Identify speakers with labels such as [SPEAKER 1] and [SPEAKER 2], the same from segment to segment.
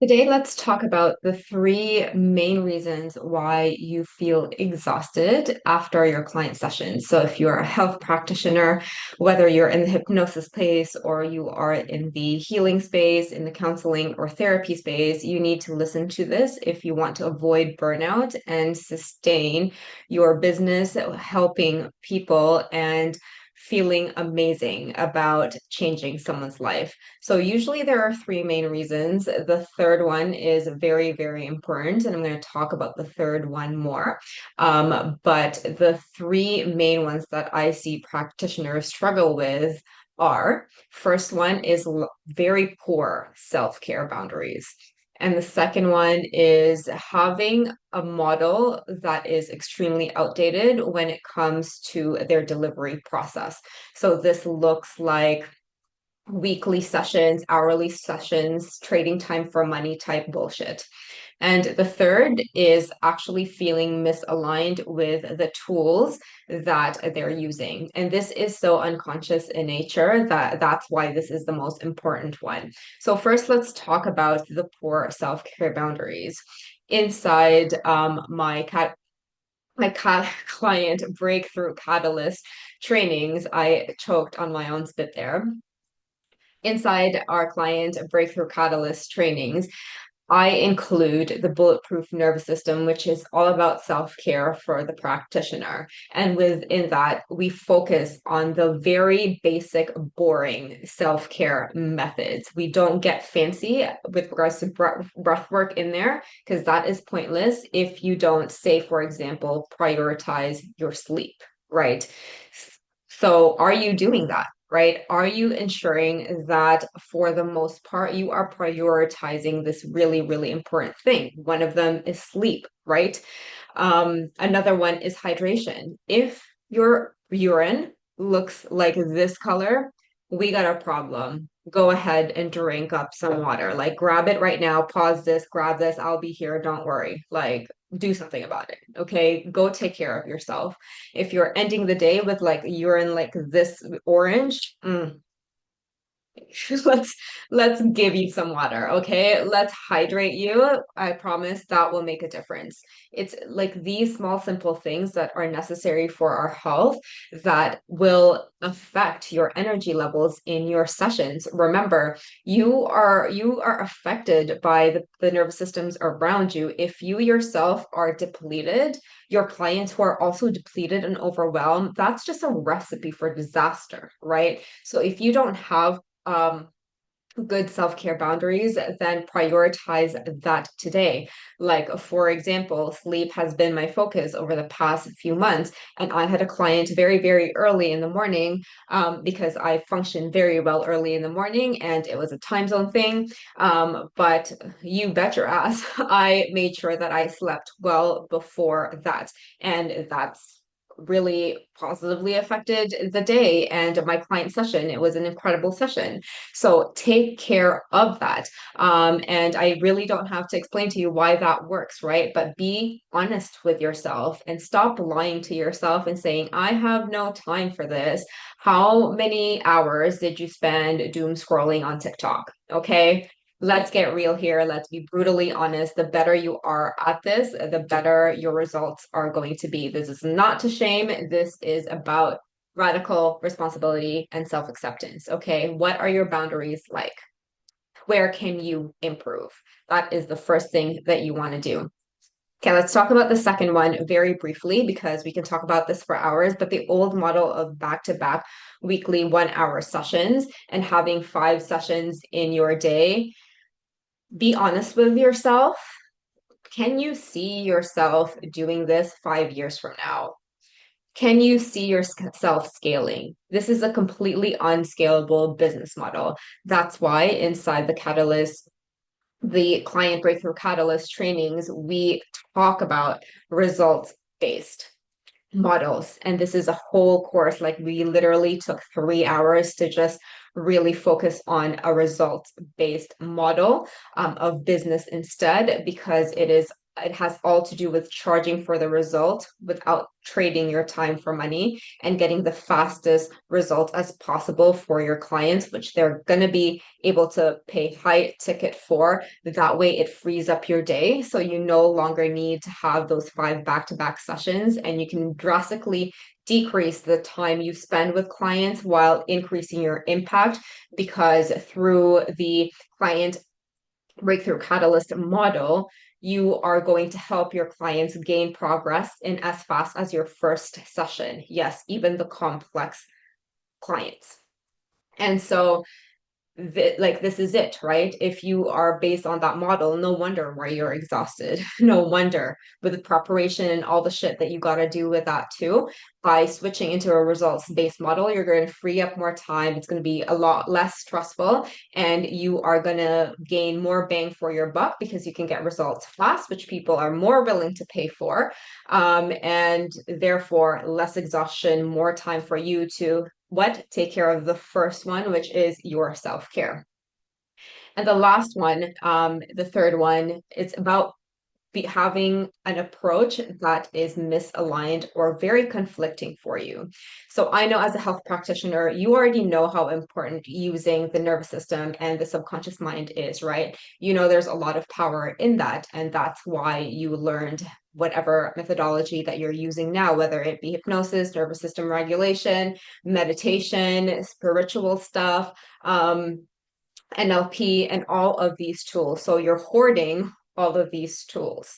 [SPEAKER 1] Today, let's talk about the three main reasons why you feel exhausted after your client session. So, if you're a health practitioner, whether you're in the hypnosis space or you are in the healing space, in the counseling or therapy space, you need to listen to this if you want to avoid burnout and sustain your business helping people and feeling amazing about changing someone's life. So usually there are three main reasons. The third one is very, very important, and I'm going to talk about the third one more. But the three main ones that I see practitioners struggle with are first one is very poor self-care boundaries. And the second one is having a model that is extremely outdated when it comes to their delivery process. So this looks like weekly sessions, hourly sessions, trading time for money type bullshit. And the third is actually feeling misaligned with the tools that they're using. And this is so unconscious in nature that that's why this is the most important one. So first, let's talk about the poor self-care boundaries. Inside client breakthrough catalyst trainings, I choked on my own spit there. Inside our client breakthrough catalyst trainings, I include the bulletproof nervous system, which is all about self-care for the practitioner. And within that, we focus on the very basic, boring self-care methods. We don't get fancy with regards to breath work in there, because that is pointless if you don't, say, for example, prioritize your sleep, right? So are you doing that? Right? Are you ensuring that for the most part you are prioritizing this really, really important thing? One of them is sleep, right? Another one is hydration. If your urine looks like this color, we got a problem. Go ahead and drink up some water. Like, grab it right now, pause this, grab this. I'll be here. Don't worry. Like, do something about it. Okay. Go take care of yourself. If you're ending the day with like urine like this orange, let's let's give you some water, okay? Let's hydrate you. I promise that will make a difference. It's like these small simple things that are necessary for our health that will affect your energy levels in your sessions. Remember, you are affected by the nervous systems around you. If you yourself are depleted, your clients who are also depleted and overwhelmed, that's just a recipe for disaster, right? So if you don't have um, good self-care boundaries, then prioritize that today. Like, for example, sleep has been my focus over the past few months. And I had a client very, very early in the morning because I function very well early in the morning and it was a time zone thing. But you bet your ass, I made sure that I slept well before that. And that's really positively affected the day and my client session. It was an incredible session. So take care of that. And I really don't have to explain to you why that works, right? But be honest with yourself and stop lying to yourself and saying, I have no time for this. How many hours did you spend doom scrolling on TikTok? Okay. Let's get real here. Let's be brutally honest. The better you are at this, the better your results are going to be. This is not to shame. This is about radical responsibility and self-acceptance. Okay, what are your boundaries like? Where can you improve? That is the first thing that you want to do. Okay, let's talk about the second one very briefly because we can talk about this for hours. But the old model of back-to-back weekly 1 hour sessions and having 5 sessions in your day, be honest with yourself. Can you see yourself doing this 5 years from now? Can you see yourself scaling? This is a completely unscalable business model. That's why inside the Catalyst, the Client Breakthrough Catalyst trainings, we talk about results based models. And this is a whole course. Like, we literally took 3 hours to just really focus on a results based model of business instead, because it is it has all to do with charging for the result without trading your time for money and getting the fastest result as possible for your clients, which they're going to be able to pay high ticket for. That way, it frees up your day. So you no longer need to have those 5 back-to-back sessions, and you can drastically decrease the time you spend with clients while increasing your impact, because through the client breakthrough catalyst model, you are going to help your clients gain progress in as fast as your first session. Yes, even the complex clients. And so like this is it, right? If you are based on that model, no wonder why you're exhausted. No wonder, with the preparation and all the shit that you got to do with that too. By switching into a results-based model, you're going to free up more time. It's going to be a lot less stressful, and you are going to gain more bang for your buck because you can get results fast, which people are more willing to pay for. And therefore less exhaustion, more time for you to take care of the first one, which is your self-care. And the last one, the third one, it's about having an approach that is misaligned or very conflicting for you. So I know as a health practitioner, you already know how important using the nervous system and the subconscious mind is, right? You know, there's a lot of power in that. And that's why you learned whatever methodology that you're using now, whether it be hypnosis, nervous system regulation, meditation, spiritual stuff, NLP, and all of these tools. So you're hoarding all of these tools.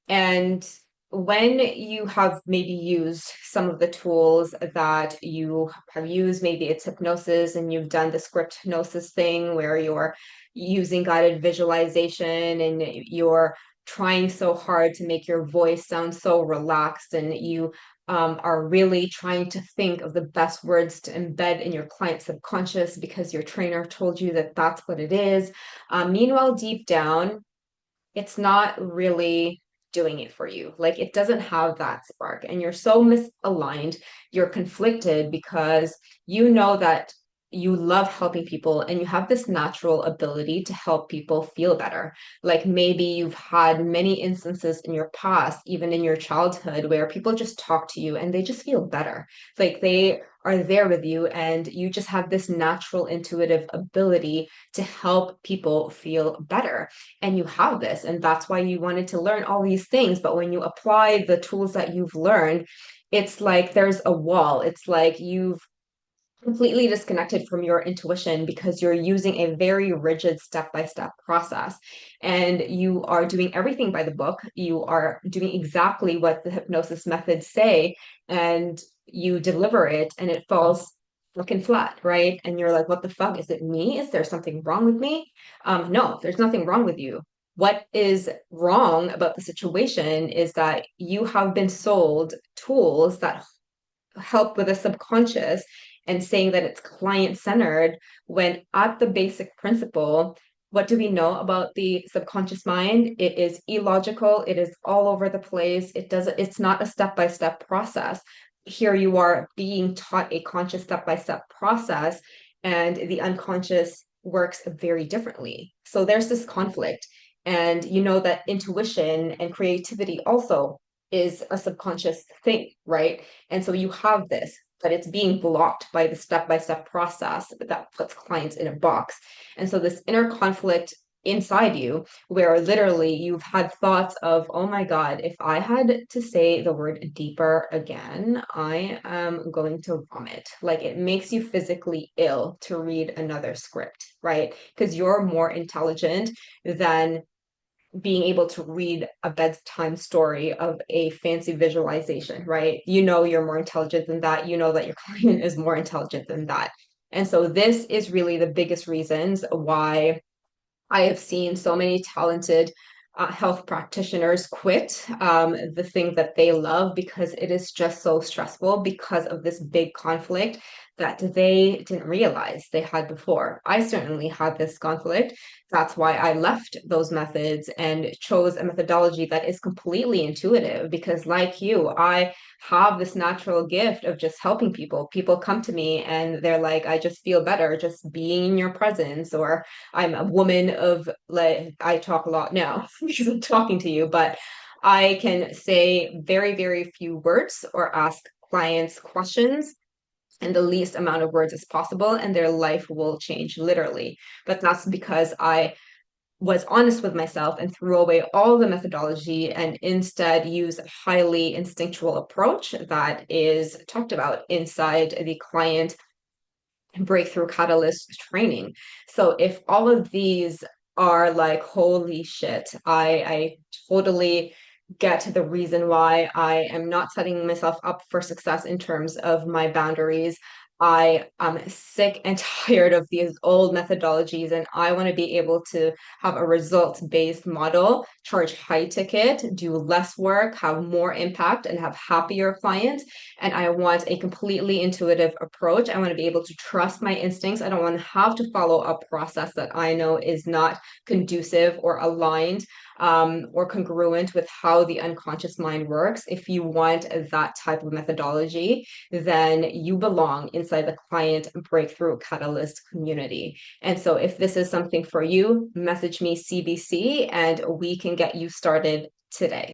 [SPEAKER 1] And when you have maybe used some of the tools that you have used, maybe it's hypnosis and you've done the script hypnosis thing where you're using guided visualization and you're trying so hard to make your voice sound so relaxed, and you are really trying to think of the best words to embed in your client's subconscious because your trainer told you that that's what it is. Meanwhile, deep down, it's not really doing it for you. Like it doesn't have that spark, and you're so misaligned. You're conflicted because you know that you love helping people and you have this natural ability to help people feel better. Like maybe you've had many instances in your past, even in your childhood, where people just talk to you and they just feel better. Like they are there with you, and you just have this natural intuitive ability to help people feel better. And you have this, and that's why you wanted to learn all these things. But when you apply the tools that you've learned, it's like there's a wall. It's like you've completely disconnected from your intuition because you're using a very rigid step-by-step process, and you are doing everything by the book. You are doing exactly what the hypnosis methods say, and you deliver it and it falls looking flat, right? And you're like, what the fuck? Is it me? Is there something wrong with me? No, there's nothing wrong with you. What is wrong about the situation is that you have been sold tools that help with the subconscious and saying that it's client centered, when at the basic principle, what do we know about the subconscious mind? It is illogical, it is all over the place, it's not a step-by-step process. Here you are being taught a conscious step-by-step process, and the unconscious works very differently. So there's this conflict. And you know that intuition and creativity also is a subconscious thing, right? And so you have this, but it's being blocked by the step-by-step process that puts clients in a box. And so this inner conflict inside you, where literally you've had thoughts of, oh my God, if I had to say the word deeper again, I am going to vomit. Like it makes you physically ill to read another script, right? Because you're more intelligent than being able to read a bedtime story of a fancy visualization, right? You know you're more intelligent than that. You know that your client is more intelligent than that. And so this is really the biggest reasons why I have seen so many talented health practitioners quit the thing that they love because it is just so stressful because of this big conflict that they didn't realize they had before. I certainly had this conflict. That's why I left those methods and chose a methodology that is completely intuitive because, like you, I have this natural gift of just helping people. People come to me and they're like, I just feel better just being in your presence, or I'm a woman of, like, I talk a lot now because I'm talking to you, but I can say very, very few words or ask clients questions in the least amount of words as possible, and their life will change literally. But that's because I was honest with myself and threw away all the methodology and instead use a highly instinctual approach that is talked about inside the client breakthrough catalyst training. So if all of these are like, holy shit, I totally get the reason why I am not setting myself up for success in terms of my boundaries. I am sick and tired of these old methodologies, and I want to be able to have a results-based model, charge high ticket, do less work, have more impact, and have happier clients. And I want a completely intuitive approach. I want to be able to trust my instincts. I don't want to have to follow a process that I know is not conducive or aligned or congruent with how the unconscious mind works. If you want that type of methodology, then you belong inside the client breakthrough catalyst community. And so if this is something for you, message me CBC and we can get you started today.